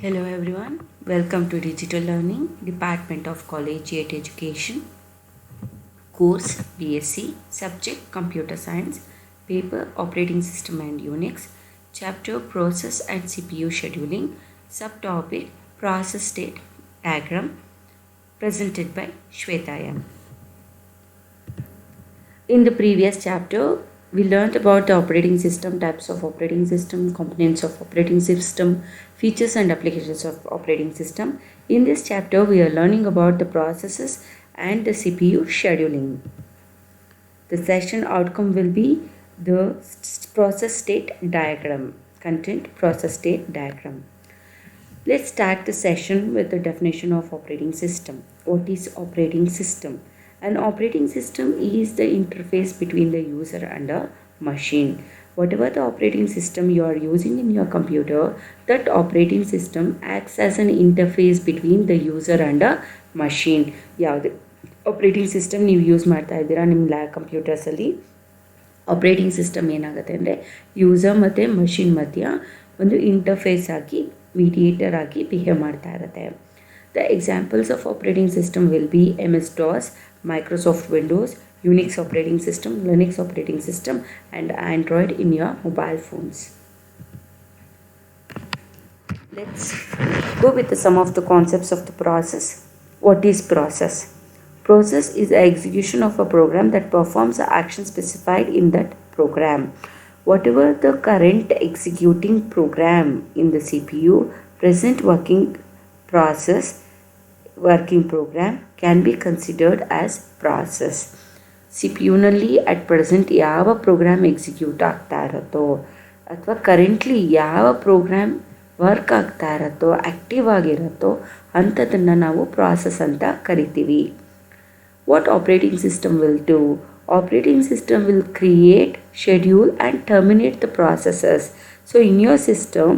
Hello everyone, welcome to Digital Learning, Department of Collegiate Education, course B.Sc, subject Computer Science, paper Operating System and UNIX, chapter Process and CPU Scheduling, subtopic Process State Diagram, presented by Shwetha M. In the previous chapter, we learned about the operating system, types of operating system, components of operating system, features and applications of operating system. In this chapter, we are learning about the processes and the CPU scheduling. The session outcome will be the process state diagram, content process state diagram. Let's start the session with the definition of operating system. What is operating system? An operating system is the interface between the user and a machine. Whatever the operating system you are using in your computer, that operating system acts as an interface between the user and a machine. ಯಾವುದು operating system ನೀವು use ಮಾಡ್ತಾ ಇದ್ದೀರಾ ನಿಮ್ಮ ಕಂಪ್ಯೂಟರ್ಸಲ್ಲಿ, operating system ಏನಾಗುತ್ತೆ ಅಂದರೆ user ಮತ್ತು machine ಮಧ್ಯ ಒಂದು ಇಂಟರ್ಫೇಸ್ ಆಗಿ ಮೀಡಿಯೇಟರ್ ಆಗಿ ಬಿಹೇವ್ ಮಾಡ್ತಾ ಇರುತ್ತೆ. The examples of operating system will be MS-DOS, Microsoft Windows, UNIX operating system, Linux operating system, and Android in your mobile phones. Let's go with some of the concepts of the process. What is process? Process is the execution of a program that performs the action specified in that program. Whatever the current executing program in the CPU, present working program can be considered as process. CPU-ನಲ್ಲಿ at present ಯಾವ program execute ಆಗ್ತಾ ಇರುತ್ತೋ ಅಥವಾ currently ಯಾವ program work ಆಗ್ತಾ ಇರುತ್ತೋ, active ಆಗಿರುತ್ತೋ ಅಂಥದ್ದನ್ನು ನಾವು ಪ್ರಾಸೆಸ್ ಅಂತ ಕರಿತೀವಿ. What operating system will do? Operating system will create, schedule and terminate the processes. So in your system,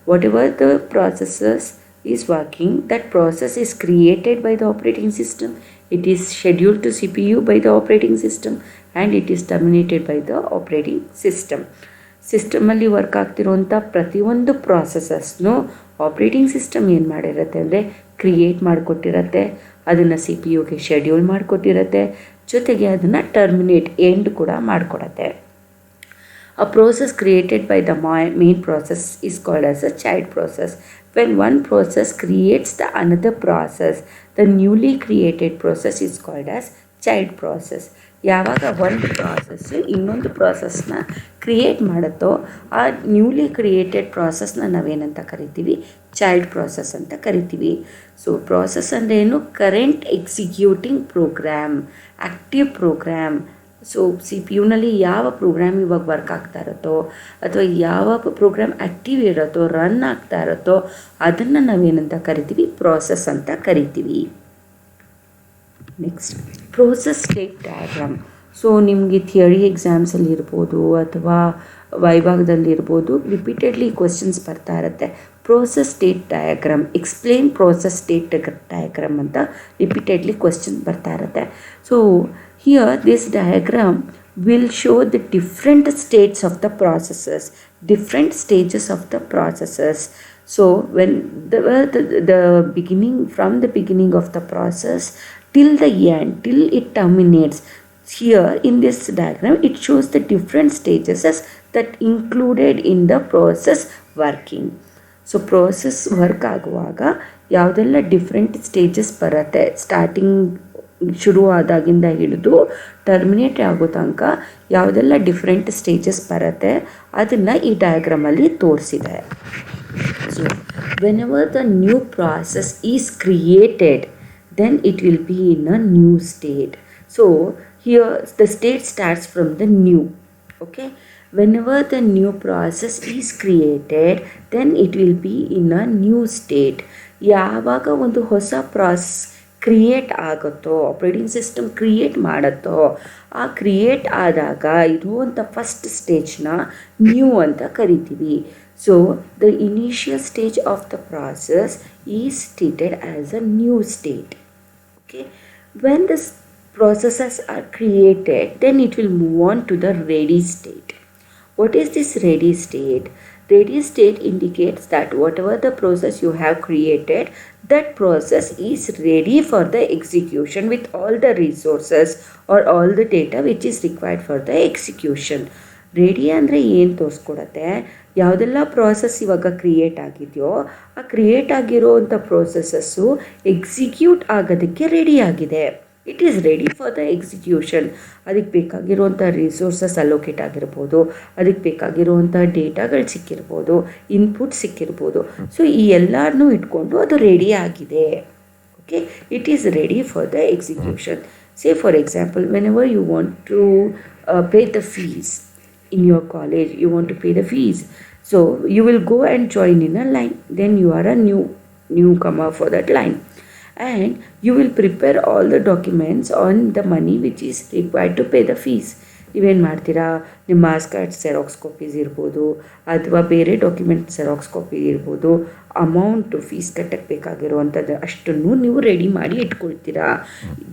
whatever the processes is working, that process is created by the operating system, it is scheduled to CPU by the operating system and it is terminated by the operating system. ಸಿಸ್ಟಮಲ್ಲಿ work ಆಗ್ತಿರೋಂಥ ಪ್ರತಿಯೊಂದು ಪ್ರಾಸೆಸಸ್ನು operating system ಏನು ಮಾಡಿರುತ್ತೆ ಅಂದರೆ create ಮಾಡಿಕೊಟ್ಟಿರತ್ತೆ, ಅದನ್ನು C P ಯುಗೆ schedule ಮಾಡಿಕೊಟ್ಟಿರತ್ತೆ, ಜೊತೆಗೆ ಅದನ್ನು ಟರ್ಮಿನೇಟ್ ಎಂಡ್ ಕೂಡ ಮಾಡಿಕೊಡತ್ತೆ. A process created by the main process is called as a child process. When one process creates the another process, the newly created process is called as child process. ಯಾವಾಗ ಒಂದು process ಇನ್ನೊಂದು ಪ್ರಾಸೆಸ್ನ create ಮಾಡುತ್ತೋ ಆ newly created ಪ್ರಾಸೆಸ್ನ ನಾವೇನಂತ ಕರಿತೀವಿ? Child process ಅಂತ ಕರಿತೀವಿ. So process ಅಂದರೆ ಏನು? Current executing program, active program. So C P ಯುನಲ್ಲಿ ಯಾವ ಪ್ರೋಗ್ರಾಮ್ ಇವಾಗ ವರ್ಕ್ ಆಗ್ತಾ ಇರುತ್ತೋ ಅಥವಾ ಯಾವ ಪ್ರೋಗ್ರಾಮ್ ಆ್ಯಕ್ಟಿವ್ ಇರುತ್ತೋ, ರನ್ ಆಗ್ತಾ ಇರುತ್ತೋ ಅದನ್ನು ನಾವೇನಂತ ಕರಿತೀವಿ? ಪ್ರಾಸೆಸ್ ಅಂತ ಕರಿತೀವಿ. Next, process state diagram. So ನಿಮಗೆ ಥಿಯರಿ ಎಕ್ಸಾಮ್ಸಲ್ಲಿ ಇರ್ಬೋದು ಅಥವಾ ವೈಭಾಗದಲ್ಲಿರ್ಬೋದು, ರಿಪೀಟೆಡ್ಲಿ ಕ್ವೆಶನ್ಸ್ ಬರ್ತಾ ಇರುತ್ತೆ. Process state diagram, explain process state diagram ಅಂತ ರಿಪೀಟೆಡ್ಲಿ ಕ್ವೆಶನ್ ಬರ್ತಾ ಇರುತ್ತೆ. So here this diagram will show the different states of the processes, different stages of the processes. So when the beginning, from the beginning of the process till the end, till it terminates, here in this diagram it shows the different stages that included in the process working. So process work ಆಗುವಾಗ ಯಾವುದೆಲ್ಲ different stages ಬರುತ್ತೆ, starting ಶುರು ಆದಾಗಿಂದ ಹಿಡಿದು terminate ಆಗೋ ತನಕ ಯಾವುದೆಲ್ಲ different stages ಬರುತ್ತೆ ಅದನ್ನು ಈ ಡಯಾಗ್ರಾಮಲ್ಲಿ ತೋರಿಸಿದೆ. So whenever the new process is created, then it will be in a new state. So here the state starts from the new. Okay, whenever the new process is created, then it will be in a new state. ಯಾವಾಗ ಒಂದು ಹೊಸ process create ಆಗುತ್ತೋ, operating system create ಮಾಡುತ್ತೋ, ಆ create ಆದಾಗ ಇರುವಂಥ first ಸ್ಟೇಜ್ನ new ಅಂತ ಕರಿತೀವಿ. So the initial stage of the process is treated as a new state. Okay, when the processes are created, then it will move on to the ready state. What is this ready state? Ready state indicates that whatever the process you have created, that process is ready for the execution with all the resources or all the data which is required for the execution. Ready ಅಂದರೆ ಏನು ತೋರಿಸ್ಕೊಡತ್ತೆ, ಯಾವುದೆಲ್ಲ process ಇವಾಗ create ಆಗಿದೆಯೋ ಆ create ಆಗಿರೋವಂಥ ಪ್ರೋಸೆಸಸ್ಸು execute ಆಗೋದಕ್ಕೆ ready ಆಗಿದೆ. It is ready for the execution. ಅದಕ್ಕೆ ಬೇಕಾಗಿರುವಂಥ ರಿಸೋರ್ಸಸ್ ಅಲೋಕೇಟ್ ಆಗಿರ್ಬೋದು, ಅದಕ್ಕೆ ಬೇಕಾಗಿರುವಂಥ ಡೇಟಾಗಳು ಸಿಕ್ಕಿರ್ಬೋದು, ಇನ್ಪುಟ್ ಸಿಕ್ಕಿರ್ಬೋದು. ಸೊ ಈ ಎಲ್ಲನೂ ಇಟ್ಕೊಂಡು ಅದು ರೆಡಿ ಆಗಿದೆ. Okay, it is ready for the execution. Say for example, whenever you want to pay the fees in your college, you want to pay the fees, so you will go and join in a line. Then you are a newcomer for that line, and you will prepare all the documents on the money which is required to pay the fees. ನೀವೇನು ಮಾಡ್ತೀರಾ, ನಿಮ್ಮ marks card ಸೆರಾಕ್ಸ್ copies ಇರ್ಬೋದು ಅಥವಾ ಬೇರೆ document xerox copy ಇರ್ಬೋದು, amount fees ಕಟ್ಟಕ್ಕೆ ಬೇಕಾಗಿರುವಂಥದ್ದು ಅಷ್ಟನ್ನು ನೀವು ರೆಡಿ ಮಾಡಿ ಇಟ್ಕೊಳ್ತೀರಾ.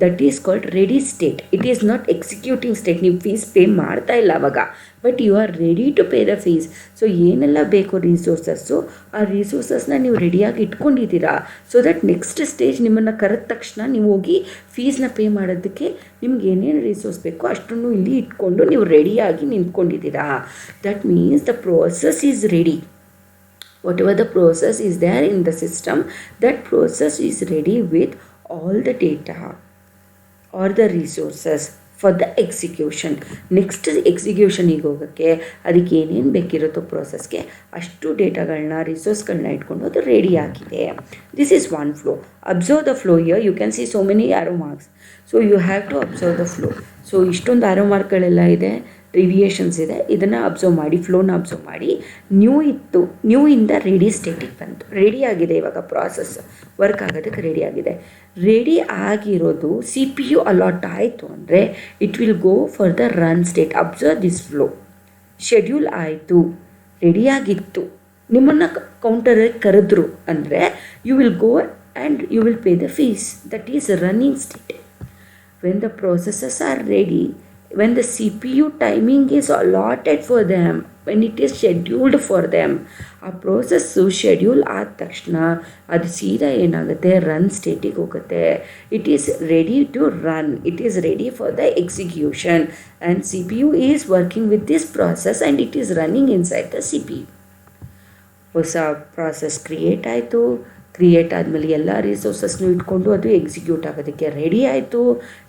That is called ready state. It is not executing state. ನೀವು ಫೀಸ್ ಪೇ ಮಾಡ್ತಾ ಇಲ್ಲ ಅವಾಗ, but you are ready to pay the fees. So ಏನೆಲ್ಲ ಬೇಕು ರಿಸೋರ್ಸಸ್ಸು, ಆ ರಿಸೋರ್ಸಸ್ನ ನೀವು ರೆಡಿಯಾಗಿ ಇಟ್ಕೊಂಡಿದ್ದೀರಾ. ಸೊ ದಟ್ ನೆಕ್ಸ್ಟ್ ಸ್ಟೇಜ್ ನಿಮ್ಮನ್ನು ಕರೆದ ತಕ್ಷಣ ನೀವು ಹೋಗಿ ಫೀಸ್ನ ಪೇ ಮಾಡೋದಕ್ಕೆ ನಿಮ್ಗೆ ಏನೇನು ರಿಸೋರ್ಸ್ ಬೇಕೋ ಅಷ್ಟನ್ನು ಇಲ್ಲಿ ಇಟ್ಕೊಂಡು ನೀವು ರೆಡಿಯಾಗಿ ನಿಂತ್ಕೊಂಡಿದ್ದೀರಾ. That means the process is ready. Whatever the process is there in the system, that process is ready with all the data or the resources for the execution. Next ಎಕ್ಸಿಕ್ಯೂಷನಿಗೆ ಹೋಗೋಕ್ಕೆ ಅದಕ್ಕೆ ಏನೇನು ಬೇಕಿರುತ್ತೋ ಪ್ರೋಸೆಸ್ಗೆ ಅಷ್ಟು ಡೇಟಾಗಳನ್ನ ರಿಸೋರ್ಸ್ಗಳನ್ನ ಇಟ್ಕೊಂಡು ಅದು ರೆಡಿ ಆಗಿದೆ. This is one flow. Observe the flow. Here you can see so many arrow marks. So you have to observe the flow. So ಇಷ್ಟೊಂದು arrow ಮಾರ್ಕ್ಗಳೆಲ್ಲ ಇದೆ, ರಿವಿಯೇಷನ್ಸ್ ಇದೆ, ಇದನ್ನು ಅಬ್ಸರ್ವ್ ಮಾಡಿ, ಫ್ಲೋನ ಅಬ್ಸರ್ವ್ ಮಾಡಿ. ನ್ಯೂ ಇತ್ತು, ನ್ಯೂ ಇಂದ ರೆಡಿ ಸ್ಟೇಟಿಗೆ ಬಂತು. ರೆಡಿ ಆಗಿದೆ, ಇವಾಗ ಪ್ರಾಸೆಸ್ ವರ್ಕ್ ಆಗೋದಕ್ಕೆ ರೆಡಿ ಆಗಿದೆ. ರೆಡಿ ಆಗಿರೋದು ಸಿ ಪಿ ಯು ಅಲಾಟ್ ಆಯಿತು ಅಂದರೆ it will go for the run state. Observe this flow. Schedule ಆಯಿತು, ರೆಡಿಯಾಗಿತ್ತು, ನಿಮ್ಮನ್ನು ಕೌಂಟರಿಗೆ ಕರೆದ್ರು ಅಂದರೆ you will go and you will pay the fees. That is running state. when the processes are ready, when the CPU timing is allotted for them, when it is scheduled for them, ಆ process schedule ಆದ ತಕ್ಷಣ ಅದು ಸೀದಾ ಏನಾಗುತ್ತೆ, run ಸ್ಟೇಟಿಗೆ ಹೋಗುತ್ತೆ. It is ready to run. It is ready for the execution and C P U is working with this process and it is running inside the C P U. ಹೊಸ process create ಆಯಿತು. Create ಆದಮೇಲೆ ಎಲ್ಲ ರಿಸೋರ್ಸಸ್ನು ಇಟ್ಕೊಂಡು ಅದು execute ಆಗೋದಕ್ಕೆ ready ಆಯಿತು.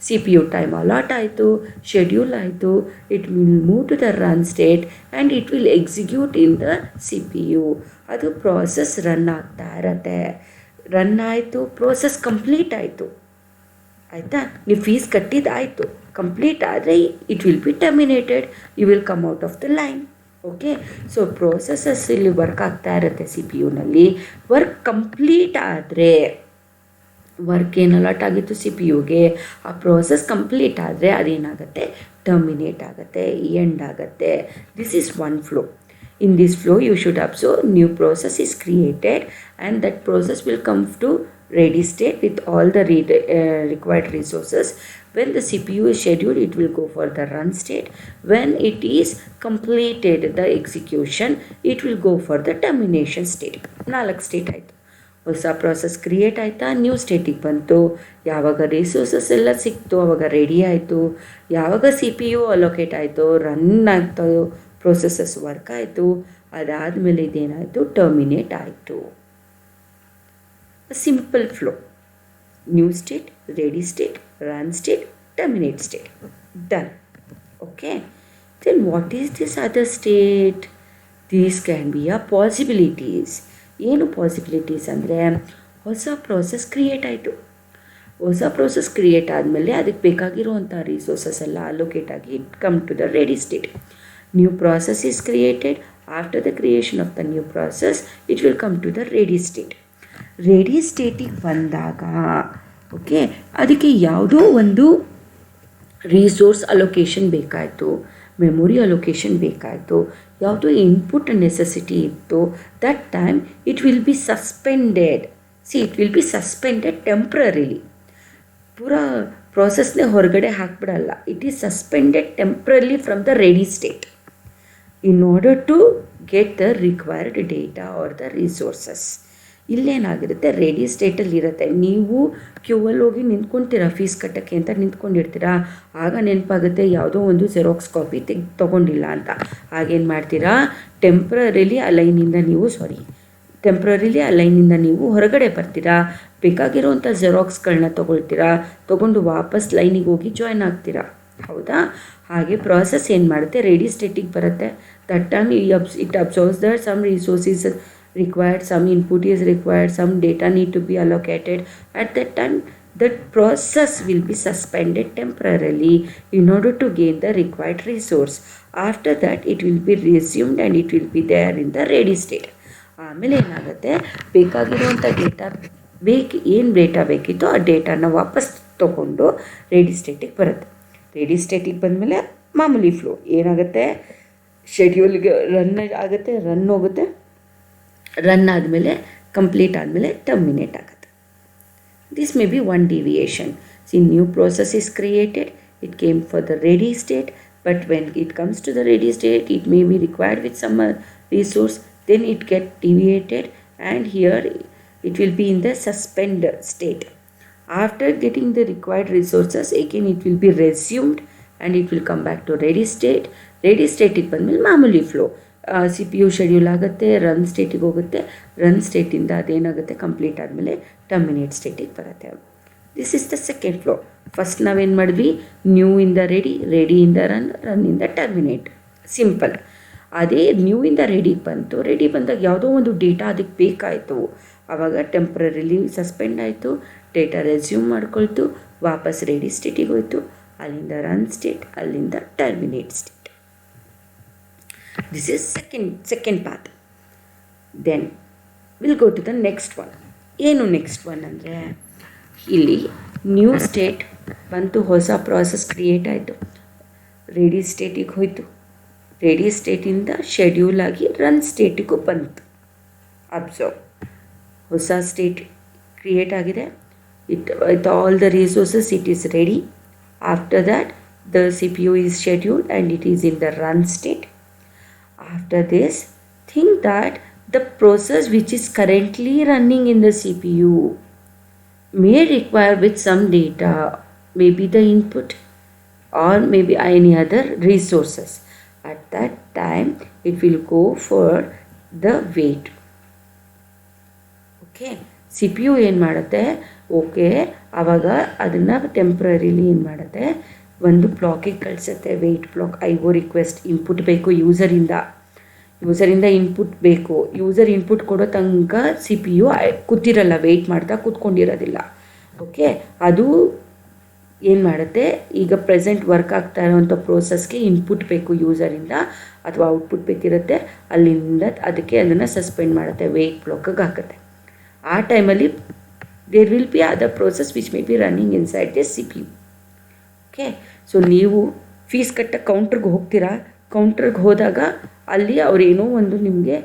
C P U time allot ಆಯಿತು, ಶೆಡ್ಯೂಲ್ ಆಯಿತು. It will move to the run state and it will execute in the C P U. ಅದು ಪ್ರೋಸೆಸ್ ರನ್ ಆಗ್ತಾ ಇರತ್ತೆ. ರನ್ ಆಯಿತು, ಪ್ರೋಸೆಸ್ ಕಂಪ್ಲೀಟ್ ಆಯಿತು. ಆಯಿತಾ, ನೀವು ಫೀಸ್ ಕಟ್ಟಿದ್ದಾಯಿತು, ಕಂಪ್ಲೀಟ್ ಆದರೆ it will be terminated. You will come out of the line. Okay, so processes ಇಲ್ಲಿ ವರ್ಕ್ ಆಗ್ತಾ ಇರುತ್ತೆ ಸಿ ಪಿ ಯುನಲ್ಲಿ. ವರ್ಕ್ ಕಂಪ್ಲೀಟ್ ಆದರೆ, ವರ್ಕ್ ಏನು ಅಲಾಟ್ ಆಗಿತ್ತು ಸಿ ಪಿ ಯುಗೆ, ಆ ಪ್ರೋಸೆಸ್ ಕಂಪ್ಲೀಟ್ ಆದರೆ ಅದೇನಾಗುತ್ತೆ, ಟರ್ಮಿನೇಟ್ ಆಗುತ್ತೆ, ಎಂಡ್ ಆಗುತ್ತೆ. This is one flow. In this flow you should observe new process is created and that process will come to ready state with all the required resources. When the CPU is scheduled, it will go for the run state. When it is completed the execution, it will go for the termination state. 4 state ಆಯಿತು. ಹೊಸ process create ಆಯಿತಾ, new ಸ್ಟೇಟಿಗೆ ಬಂತು. ಯಾವಾಗ resources ಎಲ್ಲ ಸಿಕ್ತು ಆವಾಗ ready ಆಯಿತು. ಯಾವಾಗ ಸಿ ಪಿ ಯು ಅಲೋಕೇಟ್ ಆಯಿತು, ರನ್ ಆಗ್ತಾ ಪ್ರೋಸೆಸಸ್ ವರ್ಕ್ ಆಯಿತು. ಅದಾದಮೇಲೆ ಇದೇನಾಯಿತು, ಟರ್ಮಿನೇಟ್ ಆಯಿತು. A simple flow. New state, ready state, run state, terminate state. Done. Okay. Then what is this other state? These can be a possibilities. ಏನು possibilities ಅಂದರೆ, ಹೊಸ process create ಆಯಿತು. ಹೊಸ process create ಆದಮೇಲೆ ಅದಕ್ಕೆ ಬೇಕಾಗಿರುವಂಥ ರಿಸೋರ್ಸಸ್ ಎಲ್ಲ ಅಲೋಕೇಟ್ ಆಗಿ it come to the ready state. New process is created. After the creation of the new process it will come to the ready state. Ready ಸ್ಟೇಟಿಗೆ ಬಂದಾಗ okay, ಅದಕ್ಕೆ ಯಾವುದೋ ಒಂದು ರಿಸೋರ್ಸ್ ಅಲೋಕೇಶನ್ ಬೇಕಾಯಿತು, ಮೆಮೊರಿ ಅಲೋಕೇಶನ್ ಬೇಕಾಯಿತು, ಯಾವುದೋ input necessity ಇತ್ತು. That time it will be suspended. It will be suspended temporarily. ಪೂರಾ ಪ್ರಾಸೆಸ್ನೇ ಹೊರಗಡೆ ಹಾಕ್ಬಿಡಲ್ಲ. It is suspended temporarily from the ready state in order to get the required data or the resources. ಇಲ್ಲೇನಾಗಿರುತ್ತೆ, ready ಸ್ಟೇಟಲ್ಲಿ ಇರುತ್ತೆ. ನೀವು ಕ್ಯೂವಲ್ಲಿ ಹೋಗಿ ನಿಂತ್ಕೊತೀರಾ ಫೀಸ್ ಕಟ್ಟೋಕ್ಕೆ ಅಂತ ನಿಂತ್ಕೊಂಡಿರ್ತೀರಾ. ಆಗ ನೆನಪಾಗುತ್ತೆ ಯಾವುದೋ ಒಂದು ಜೆರಾಕ್ಸ್ ಕಾಪಿ ತೊಗೊಂಡಿಲ್ಲ ಅಂತ. ಆಗೇನು ಮಾಡ್ತೀರಾ, ಟೆಂಪ್ರರಿಲಿ ಆ ಲೈನಿಂದ ನೀವು ಹೊರಗಡೆ ಬರ್ತೀರಾ. ಬೇಕಾಗಿರೋವಂಥ ಜೆರಾಕ್ಸ್ಗಳನ್ನ ತೊಗೊಂಡು ವಾಪಸ್ ಲೈನಿಗೆ ಹೋಗಿ ಜಾಯ್ನ್ ಆಗ್ತೀರಾ. ಹೌದಾ? ಹಾಗೆ ಪ್ರಾಸೆಸ್ ಏನು ಮಾಡುತ್ತೆ, ರೆಡಿ ಸ್ಟೇಟಿಗೆ ಬರುತ್ತೆ. That time it observes that some resources required, some input is required, some data need to be allocated. At that time, that process will be suspended temporarily in order to gain the required resource. After that, it will be resumed and it will be there in the ready state. ಆಮೇಲೆ ಏನಾಗುತ್ತೆ, ಬೇಕಾಗಿರುವಂಥ ಏನು data ಬೇಕಿತ್ತೋ ಆ ಡೇಟಾನ ವಾಪಸ್ ತೊಗೊಂಡು ready ಸ್ಟೇಟಿಗೆ ಬರುತ್ತೆ. Ready ಸ್ಟೇಟಿಗೆ ಬಂದಮೇಲೆ ಮಾಮೂಲಿ ಫ್ಲೋ ಏನಾಗುತ್ತೆ, ಶೆಡ್ಯೂಲ್ಗೆ ರನ್ ಆಗುತ್ತೆ, ರನ್ ಆದಮೇಲೆ ಕಂಪ್ಲೀಟ್ ಆದಮೇಲೆ ಟರ್ಮಿನೇಟ್ ಆಗುತ್ತೆ. This may be one deviation. New process is created, it came for the ready state, but when it comes to the ready state, it may be required with some resource, then it get deviated and here it will be in the suspend state. After getting the required resources, again it will be resumed and it will come back to ready state. Ready ಸ್ಟೇಟಿಗೆ ಬಂದಮೇಲೆ ಮಾಮೂಲಿ flow, C P U schedule ಆಗುತ್ತೆ, run ಸ್ಟೇಟಿಗೆ ಹೋಗುತ್ತೆ, run ಸ್ಟೇಟಿಂದ ಅದೇನಾಗುತ್ತೆ, complete ಆದಮೇಲೆ terminate ಸ್ಟೇಟಿಗೆ ಬರುತ್ತೆ. This is the second flow. First ನಾವೇನು ಮಾಡಿದ್ವಿ, ನ್ಯೂ ಇಂದ ರೆಡಿಯಿಂದ ರನ್ನಿಂದ ಟರ್ಮಿನೇಟ್, ಸಿಂಪಲ್. ಅದೇ ನ್ಯೂ ಇಂದ ರೆಡಿಗೆ ಬಂತು, ರೆಡಿ ಬಂದಾಗ ಯಾವುದೋ ಒಂದು ಡೇಟಾ ಅದಕ್ಕೆ ಬೇಕಾಯಿತು, ಆವಾಗ ಟೆಂಪ್ರರಿಲಿ ಸಸ್ಪೆಂಡ್ ಆಯಿತು, ಡೇಟಾ ರೆಸ್ಯೂಮ್ ಮಾಡ್ಕೊಳ್ತು, ವಾಪಸ್ ರೆಡಿ ಸ್ಟೇಟಿಗೆ ಹೋಯಿತು, ಅಲ್ಲಿಂದ ರನ್ ಸ್ಟೇಟ್, ಅಲ್ಲಿಂದ terminate state. This is second path. Then we'll go to the next one. ಏನು ನೆಕ್ಸ್ಟ್ ಒನ್ ಅಂದರೆ, ಇಲ್ಲಿ ನ್ಯೂ ಸ್ಟೇಟ್ ಬಂತು, ಹೊಸ ಪ್ರಾಸೆಸ್ ಕ್ರಿಯೇಟ್ ಆಯಿತು, ರೆಡಿ ಸ್ಟೇಟಿಗೆ ಹೋಯಿತು, ರೆಡಿ ಸ್ಟೇಟಿಂದ ಶೆಡ್ಯೂಲ್ ಆಗಿ ರನ್ ಸ್ಟೇಟಿಗೂ ಬಂತು. ಅಬ್ಸರ್ವ್, ಹೊಸ ಸ್ಟೇಟ್ ಕ್ರಿಯೇಟ್ ಆಗಿದೆ, with all the resources it is ready. After that the C P U is scheduled and it is in the run state. After this, think that the process which is currently running in the CPU may require with some data, maybe the input or maybe any other resources. At that time, it will go for the wait. Okay, CPU ಏನು ಮಾಡುತ್ತೆ, okay ಆವಾಗ ಅದನ್ನು ಟೆಂಪ್ರರಿಲಿ ಏನು ಮಾಡುತ್ತೆ, ಒಂದು ಬ್ಲಾಕಿಗೆ ಕಳಿಸುತ್ತೆ, weight block, ಐ.ಒ request, input ಬೇಕು ಯೂಸರಿಂದ input ಬೇಕು. User input ಕೊಡೋ ತನಕ ಸಿ ಪಿ ಯು ಕೂತಿರಲ್ಲ, ವೆಯ್ಟ್ ಮಾಡ್ತಾ ಕೂತ್ಕೊಂಡಿರೋದಿಲ್ಲ. ಓಕೆ, ಅದು ಏನು ಮಾಡುತ್ತೆ, ಈಗ ಪ್ರೆಸೆಂಟ್ ವರ್ಕ್ ಆಗ್ತಾ ಇರೋವಂಥ ಪ್ರೋಸೆಸ್ಗೆ ಇನ್ಪುಟ್ ಬೇಕು ಯೂಸರಿಂದ ಅಥವಾ ಔಟ್ಪುಟ್ ಬೇಕಿರುತ್ತೆ, ಅಲ್ಲಿಂದ ಅದನ್ನು ಸಸ್ಪೆಂಡ್ ಮಾಡುತ್ತೆ, ವೆಯ್ಟ್ ಬ್ಲಾಕಿಗೆ ಹಾಕುತ್ತೆ. ಆ ಟೈಮಲ್ಲಿ there will be other process which may be running inside the C P U. Okay, so ನೀವು ಫೀಸ್ ಕಟ್ಟ ಕೌಂಟ್ರಿಗೆ ಹೋಗ್ತೀರಾ, ಕೌಂಟ್ರಿಗೆ ಹೋದಾಗ ಅಲ್ಲಿ ಅವರೇನೋ ಒಂದು ನಿಮಗೆ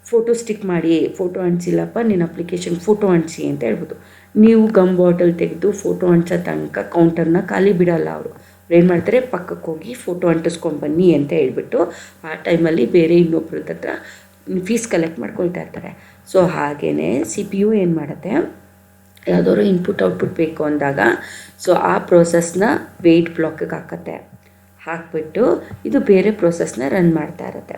ಫೋಟೋ ಸ್ಟಿಕ್ ಮಾಡಿ, ಫೋಟೋ ಅಂಟಿಸಿಲ್ಲಪ್ಪ ನಿನ್ನ ಅಪ್ಲಿಕೇಶನ್ ಫೋಟೋ ಅಂಟಿಸಿ ಅಂತ ಹೇಳ್ಬೋದು. ನೀವು ಗಮ್ ಬಾಟಲ್ ತೆಗೆದು ಫೋಟೋ ಅಂಟಿಸೋ ತನಕ ಕೌಂಟರ್ನ ಖಾಲಿ ಬಿಡೋಲ್ಲ. ಅವರು ಏನು ಮಾಡ್ತಾರೆ, ಪಕ್ಕಕ್ಕೆ ಹೋಗಿ ಫೋಟೋ ಅಂಟಿಸ್ಕೊಂಡು ಬನ್ನಿ ಅಂತ ಹೇಳ್ಬಿಟ್ಟು ಆ ಟೈಮಲ್ಲಿ ಬೇರೆ ಇನ್ನೊಬ್ರದ ಹತ್ರ ಫೀಸ್ ಕಲೆಕ್ಟ್ ಮಾಡ್ಕೊಳ್ತಾ ಇರ್ತಾರೆ. ಸೊ ಹಾಗೆಯೇ ಸಿ ಪಿ ಯು ಏನು ಮಾಡುತ್ತೆ, ಯಾವುದಾದ್ರು ಇನ್ಪುಟ್ ಔಟ್ಪುಟ್ ಬೇಕು ಅಂದಾಗ ಸೊ ಆ ಪ್ರೋಸೆಸ್ನ ವೆಯ್ಟ್ ಬ್ಲಾಕಿಗೆ ಹಾಕ್ಬಿಟ್ಟು ಇದು ಬೇರೆ ಪ್ರೋಸೆಸ್ನ ರನ್ ಮಾಡ್ತಾ ಇರುತ್ತೆ.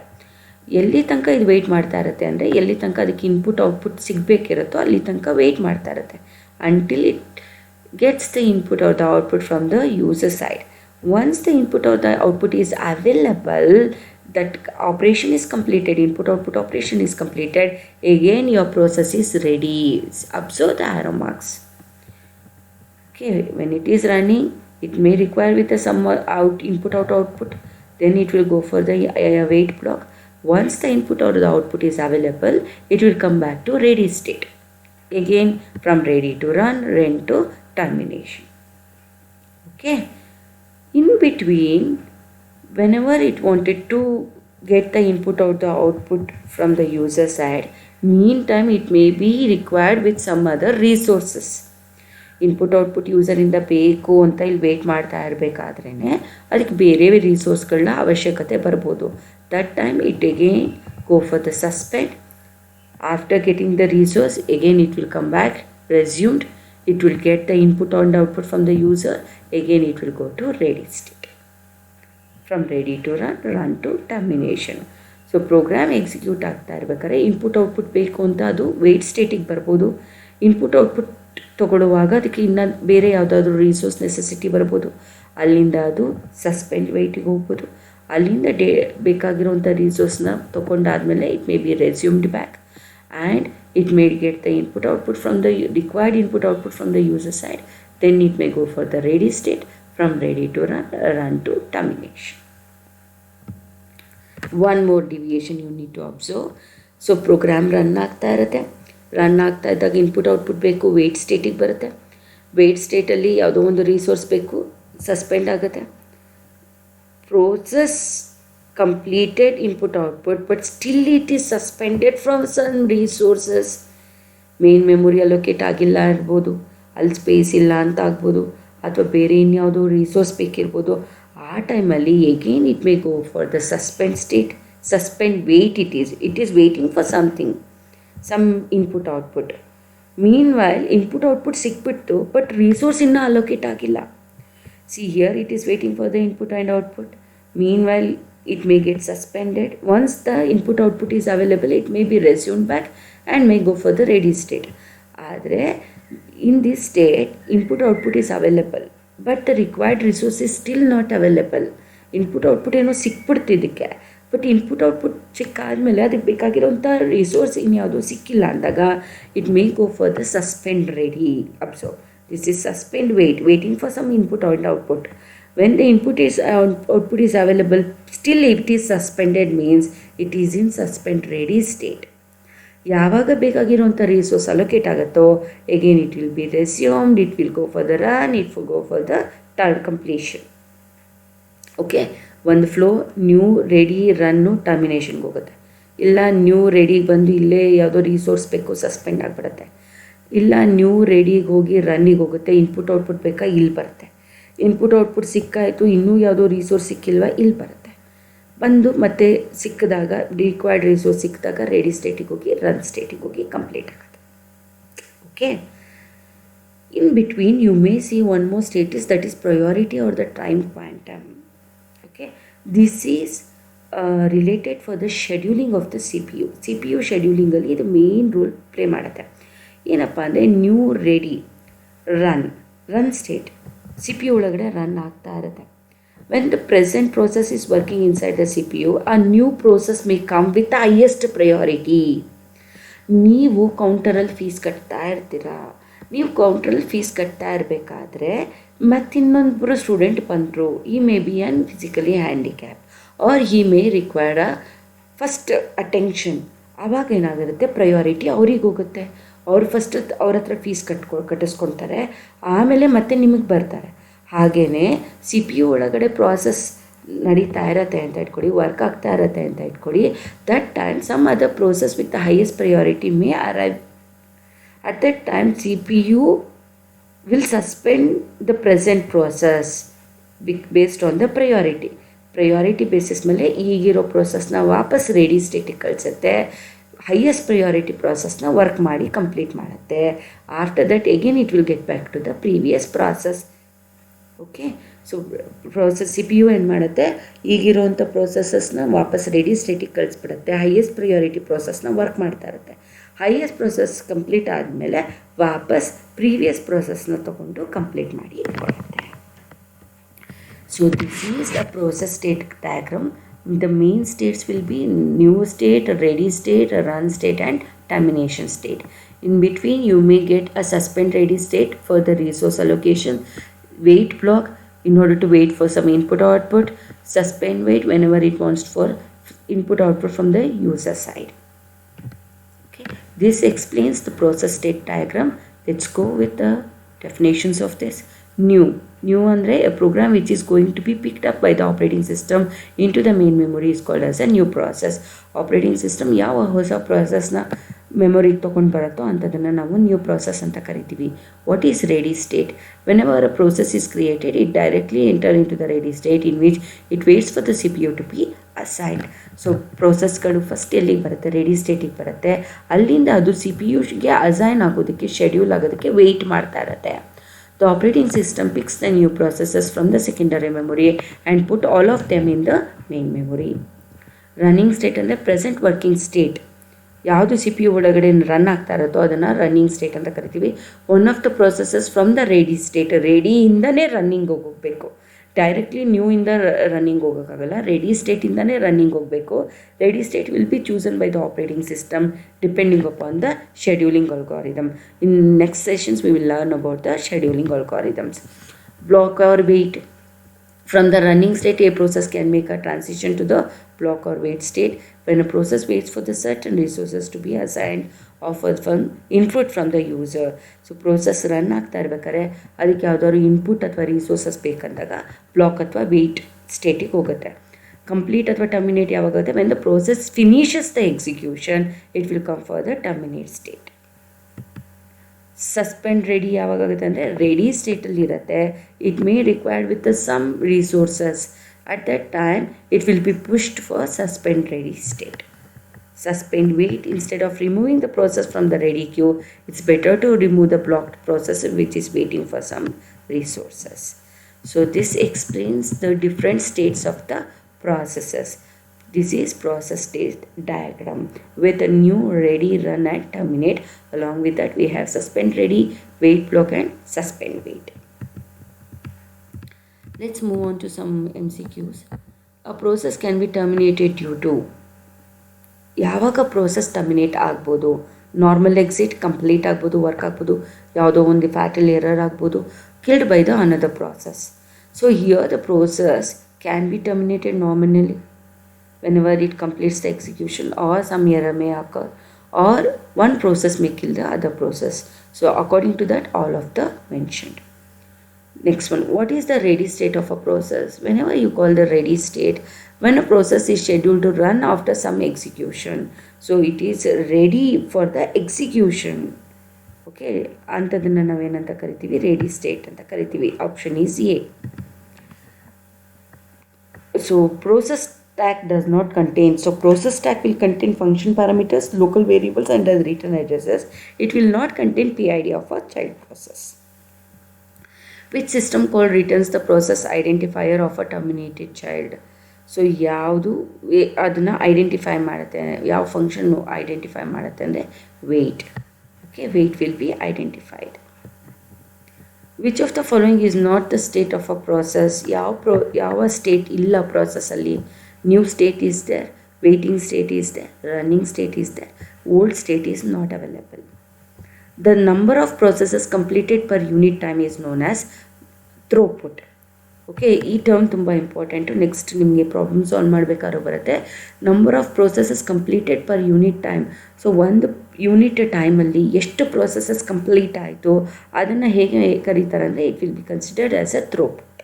ಎಲ್ಲಿ ತನಕ ಇದು ವೆಯ್ಟ್ ಮಾಡ್ತಾ ಇರುತ್ತೆ ಅಂದರೆ, ಎಲ್ಲಿ ತನಕ ಅದಕ್ಕೆ ಇನ್ಪುಟ್ ಔಟ್ಪುಟ್ ಸಿಗಬೇಕಿರುತ್ತೋ ಅಲ್ಲಿ ತನಕ ವೆಯ್ಟ್ ಮಾಡ್ತಾ ಇರುತ್ತೆ, until it gets the input or the output from the user side. Once the input or the output is available, that operation is completed, input output operation is completed, again your process is ready. Observe the arrow marks. Okay, when it is running, it may require with some input output, then it will go for the wait block. Once the input or the output is available, it will come back to ready state. Again from ready to run to termination. Okay, in between, whenever it wanted to get the input or the output from the user side, meantime it may be required with some other resources. Input output ಯೂಸರಿಂದ ಬೇಕು ಅಂತ ಇಲ್ಲಿ weight ಮಾಡ್ತಾ ಇರಬೇಕಾದ್ರೇ ಅದಕ್ಕೆ ಬೇರೆ ರಿಸೋರ್ಸ್ಗಳನ್ನ ಅವಶ್ಯಕತೆ ಬರ್ಬೋದು. That time it again go for the suspend. After getting the resource, again it will come back, resumed. It will get the input and output from the user. Again it will go to ready state. From ready to run to termination. So program execute ಆಗ್ತಾ ಇರ್ಬೇಕಾದ್ರೆ input output ಬೇಕು ಅಂತ ಅದು wait ಸ್ಟೇಟಿಗೆ ಬರ್ಬೋದು. Input output ತೊಗೊಳ್ಳುವಾಗ ಅದಕ್ಕೆ ಇನ್ನು ಬೇರೆ ಯಾವುದಾದ್ರೂ ರಿಸೋರ್ಸ್ ನೆಸೆಸಿಟಿ ಬರ್ಬೋದು. ಅಲ್ಲಿಂದ ಅದು ಸಸ್ಪೆಂಡ್ ವೆಯ್ಟಿಗೆ ಹೋಗ್ಬೋದು. ಅಲ್ಲಿಂದ ಬೇಕಾಗಿರೋಂಥ ರಿಸೋರ್ಸ್ನ ತೊಗೊಂಡಾದ್ಮೇಲೆ it may be resumed back and it may get the input output from the required input output from the user side. Then it may go for the ready state. From ready to run to termination. One more deviation you need to observe. So program run ಆಗ್ತಾ ಇರುತ್ತೆ. Run ಆಗ್ತಾ ಇದ್ದಾಗ input output ಬೇಕು, wait ಸ್ಟೇಟಿಗೆ ಬರುತ್ತೆ. Wait ಸ್ಟೇಟಲ್ಲಿ ಯಾವುದೋ ಒಂದು resource ಬೇಕು, suspend ಆಗುತ್ತೆ. Process completed input output, but still it is suspended from some resources. Main memory allocate ಆಗಿಲ್ಲ ಇರ್ಬೋದು, ಅಲ್ಲಿ ಸ್ಪೇಸ್ ಇಲ್ಲ ಅಂತ ಆಗ್ಬೋದು, ಅಥವಾ ಬೇರೆ ಇನ್ಯಾವುದೋ ರಿಸೋರ್ಸ್ ಬೇಕಿರ್ಬೋದು. ಆ ಟೈಮಲ್ಲಿ again it may go for the suspend state. Suspend wait it is waiting for something, some input output. Meanwhile input output ಸಿಕ್ಬಿಟ್ಟು ಬಟ್ ರಿಸೋರ್ಸ್ ಇನ್ನೂ ಅಲೋಕೇಟ್ ಆಗಿಲ್ಲ. See here it is waiting for the input and output. Meanwhile it may get suspended. Once the input output is available, it may be resumed back and may go for the ready state. ಆದರೆ in this state input output is available but the required resource is still not available. input output ಏನೋ ಸಿಕ್ಬಿಡ್ತಿದ್ದಕ್ಕೆ, but input output ಸಿಕ್ಕಾದ್ಮೇಲೆ ಅದಕ್ಕೆ ಬೇಕಾಗಿರೋಂಥ resource ಇನ್ಯಾವುದೋ ಸಿಕ್ಕಿಲ್ಲ ಅಂದಾಗ it may go for the suspend ready. Observe, this is suspend waiting for some input and output. When the input is output is available, still it is suspended means it is in suspend ready state. ಯಾವಾಗ ಬೇಕಾಗಿರೋಂಥ resource allocate ಆಗುತ್ತೋ again it will be resumed, it will go for the run, it will go for the completion. Okay, ಒಂದು flow new ready run ಟರ್ಮಿನೇಷನ್ಗೆ ಹೋಗುತ್ತೆ. ಇಲ್ಲ new ರೆಡಿಗೆ ಬಂದು ಇಲ್ಲೇ ಯಾವುದೋ resource ಬೇಕು, suspend ಆಗಿಬಿಡುತ್ತೆ. ಇಲ್ಲ ನ್ಯೂ ರೆಡಿಗೆ ಹೋಗಿ ರನ್ನಿಗೆ ಹೋಗುತ್ತೆ. ಇನ್ಪುಟ್ ಔಟ್ಪುಟ್ ಬೇಕಾ, ಇಲ್ಲಿ ಬರುತ್ತೆ. ಇನ್ಪುಟ್ ಔಟ್ಪುಟ್ ಸಿಕ್ಕಾಯಿತು, ಇನ್ನೂ ಯಾವುದೋ ರಿಸೋರ್ಸ್ ಸಿಕ್ಕಿಲ್ವಾ, ಇಲ್ಲಿ ಬರುತ್ತೆ. ಬಂದು ಮತ್ತೆ ಸಿಕ್ಕಿದಾಗ ರಿಕ್ವೈರ್ಡ್ ರಿಸೋರ್ಸ್ ಸಿಕ್ಕಿದಾಗ ರೆಡಿ ಸ್ಟೇಟಿಗೆ ಹೋಗಿ ರನ್ ಸ್ಟೇಟಿಗೆ ಹೋಗಿ ಕಂಪ್ಲೀಟ್ ಆಗುತ್ತೆ. Okay, in between you may see one more status that is priority or the time quantum. Okay, this is related for the scheduling of the C P U ಶೆಡ್ಯೂಲಿಂಗಲ್ಲಿ ಇದು main role play ಮಾಡುತ್ತೆ. ಏನಪ್ಪ ಅಂದರೆ new ready run state C P U ಒಳಗಡೆ run ಆಗ್ತಾ ಇರುತ್ತೆ. When the present process is working inside the C P you, ಆ new process may come with the highest priority. ನೀವು ಕೌಂಟರಲ್ಲಿ ಫೀಸ್ ಕಟ್ತಾ ಇರ್ತೀರಾ. ನೀವು ಕೌಂಟ್ರಲ್ಲಿ ಫೀಸ್ ಕಟ್ತಾ ಇರಬೇಕಾದ್ರೆ ಮತ್ತಿನ್ನೊಂದು ಸ್ಟೂಡೆಂಟ್ ಬಂದರು, he may be an physically handicap or he may required a first attention. ಆವಾಗ ಏನಾಗಿರುತ್ತೆ, ಪ್ರಯಾರಿಟಿ ಅವ್ರಿಗೆ ಹೋಗುತ್ತೆ. ಅವ್ರು ಫಸ್ಟ್ ಅವ್ರ ಹತ್ರ ಫೀಸ್ ಕಟ್ಟಿಸ್ಕೊಳ್ತಾರೆ, ಆಮೇಲೆ ಮತ್ತೆ ನಿಮಗೆ ಬರ್ತಾರೆ. ಹಾಗೆಯೇ ಸಿ ಪಿ ಯು ಒಳಗಡೆ ಪ್ರಾಸೆಸ್ ನಡೀತಾ ಇರತ್ತೆ ಅಂತ ಇಟ್ಕೊಳ್ಳಿ, ವರ್ಕ್ ಆಗ್ತಾ ಇರತ್ತೆ ಅಂತ ಇಟ್ಕೊಳ್ಳಿ. That time some other process with the highest priority may arrive. At that time C P U will suspend the present process based on the priority basis ಮೇಲೆ ಈಗಿರೋ ಪ್ರೋಸೆಸ್ನ ವಾಪಸ್ ರೆಡಿ ಸ್ಟೇಟಿಗೆ ಕಳಿಸುತ್ತೆ. ಹೈಯೆಸ್ಟ್ ಪ್ರಯಾರಿಟಿ ಪ್ರಾಸೆಸ್ನ ವರ್ಕ್ ಮಾಡಿ complete ಮಾಡುತ್ತೆ. After that again it will get back to the previous process. Okay, so process C P you ಏನು ಮಾಡುತ್ತೆ, ಈಗಿರೋವಂಥ ಪ್ರೋಸೆಸಸ್ನ ವಾಪಸ್ ರೆಡಿ ಸ್ಟೇಟಿಗೆ ಕಳಿಸ್ಬಿಡುತ್ತೆ. ಹೈಯೆಸ್ಟ್ ಪ್ರಯಾರಿಟಿ ಪ್ರೋಸೆಸ್ನ ವರ್ಕ್ ಮಾಡ್ತಾ ಇರುತ್ತೆ. ಹೈಯೆಸ್ಟ್ ಪ್ರೋಸೆಸ್ ಕಂಪ್ಲೀಟ್ ಆದಮೇಲೆ ವಾಪಸ್ ಪ್ರೀವಿಯಸ್ ಪ್ರೋಸೆಸ್ನ ತೊಗೊಂಡು ಕಂಪ್ಲೀಟ್ ಮಾಡಿ ಇಟ್ಕೊಳ್ಳುತ್ತೆ. So this is the process state diagram. The main states will be new state, ready state, run state and termination state. In between you may get a suspend ready state for the resource allocation, wait block in order to wait for some input output, suspend wait whenever it wants for input output from the user side. Okay, this explains the process state diagram. Let's go with the definitions of this. New ಅಂದರೆ a program which is going to be picked up by the operating system into the main memory is called as a new process. Operating system ಯಾವ ಹೊಸ ಪ್ರಾಸೆಸ್ನ ಮೆಮೊರಿಗೆ ತೊಗೊಂಡು ಬರುತ್ತೋ ಅಂಥದ್ದನ್ನು ನಾವು new process ಅಂತ ಕರಿತೀವಿ. What is ready state? Whenever a process is created, it directly enter into the ready state in which it waits for the CPU to be assigned. So ಪ್ರೋಸೆಸ್ಗಳು first ಎಲ್ಲಿಗೆ ಬರುತ್ತೆ? ರೆಡಿ ಸ್ಟೇಟಿಗೆ ಬರುತ್ತೆ. ಅಲ್ಲಿಂದ ಅದು CPU-ಗೆ ಅಸೈನ್ ಆಗೋದಕ್ಕೆ, ಶೆಡ್ಯೂಲ್ ಆಗೋದಕ್ಕೆ ವೆಯ್ಟ್ ಮಾಡ್ತಾ ಇರುತ್ತೆ. The operating system picks the new processes from the secondary memory and put all of them in the main memory. Running state ಅಂದರೆ ಪ್ರೆಸೆಂಟ್ ವರ್ಕಿಂಗ್ ಸ್ಟೇಟ್. ಯಾವುದು CPU ಒಳಗಡೆ ರನ್ ಆಗ್ತಾ ಇರುತ್ತೋ ಅದನ್ನು ರನ್ನಿಂಗ್ ಸ್ಟೇಟ್ ಅಂತ ಕರಿತೀವಿ. One of the processes from the ready state, ರೆಡಿಯಿಂದನೇ running ಹೋಗಬೇಕು. ಡೈರೆಕ್ಟ್ಲಿ ನ್ಯೂಯಿಂದ ರನ್ನಿಂಗ್ ಹೋಗೋಕ್ಕಾಗಲ್ಲ, ರೆಡಿ ಸ್ಟೇಟಿಂದನೇ ರನ್ನಿಂಗ್ ಹೋಗಬೇಕು. Ready state will be chosen by the operating system depending upon the scheduling algorithm. In next sessions we will learn about the scheduling algorithms. Block or wait. From the running state, a process can make a transition to the block or wait state. When a process waits for the certain resources to be assigned or for input from the user. So process run ಆಗ್ತಾ ಇರ್ಬೇಕಾದ್ರೆ ಅದಕ್ಕೆ ಯಾವುದಾದ್ರು input ಅಥವಾ resources ಬೇಕಂದಾಗ block ಅಥವಾ wait ಸ್ಟೇಟಿಗೆ ಹೋಗುತ್ತೆ. Complete ಅಥವಾ ಟರ್ಮಿನೇಟ್ ಯಾವಾಗುತ್ತೆ? When the process finishes the execution it will come for the terminate state. Suspend ready ಯಾವಾಗುತ್ತೆ ಅಂದರೆ ರೆಡಿ ಸ್ಟೇಟಲ್ಲಿ ಇರುತ್ತೆ. It may required with some resources. At that time it will be pushed for suspend ready state. Suspend wait. Instead of removing the process from the ready queue, it's better to remove the blocked process which is waiting for some resources. So this explains the different states of the processes. This is process state diagram with a new ready, run and terminate. Along with that we have suspend ready, wait block and suspend wait. Let's move on to some MCQs. A process can be terminated due to. ಯಾವಾಗ process terminate ಆಗ್ಬೋದು? Normal exit, complete ಆಗ್ಬೋದು, work ಆಗ್ಬೋದು, ಯಾವುದೋ ಒಂದು fatal error ಆಗ್ಬೋದು, killed by the another process. So here the process can be terminated normally whenever it completes the execution, or some error may occur, or one process may kill the other process. So according to that, all of the mentioned. Next one, what is the ready state of a process? Whenever you call the ready state, when a process is scheduled to run after some execution, so it is ready for the execution. Okay, antadana navenanta karitivi ready state anta karitivi. Option is A. So process stack does not contain. So process stack will contain function parameters, local variables and the return addresses. It will not contain PID of a child process. Which system call returns the process identifier of a terminated child? So ಯಾವುದು ಅದನ್ನು identify ಮಾಡುತ್ತೆ, ಯಾವ function identify ಮಾಡುತ್ತೆ ಅಂದರೆ wait. Okay, wait will be identified. Which of the following is not the state of a process? ಯಾವ state ಇಲ್ಲ ಪ್ರಾಸೆಸ್ಸಲ್ಲಿ? New state is there, waiting state is there, running state is there, old state is not available. The number of processes completed per unit time is known as throughput. Okay, ಈ term ತುಂಬ important. Next ನಿಮಗೆ problem solve ಮಾಡಬೇಕಾದ್ರೂ ಬರುತ್ತೆ. Number of processes completed per unit time. So ಒಂದು unit ಟೈಮಲ್ಲಿ ಎಷ್ಟು processes complete ಆಯಿತು ಅದನ್ನು ಹೇಗೆ ಕರೀತಾರೆ ಅಂದರೆ it will be considered as a throughput.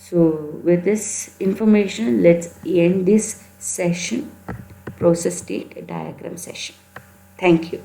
So with this information let's end this session, process state diagram session. Thank you.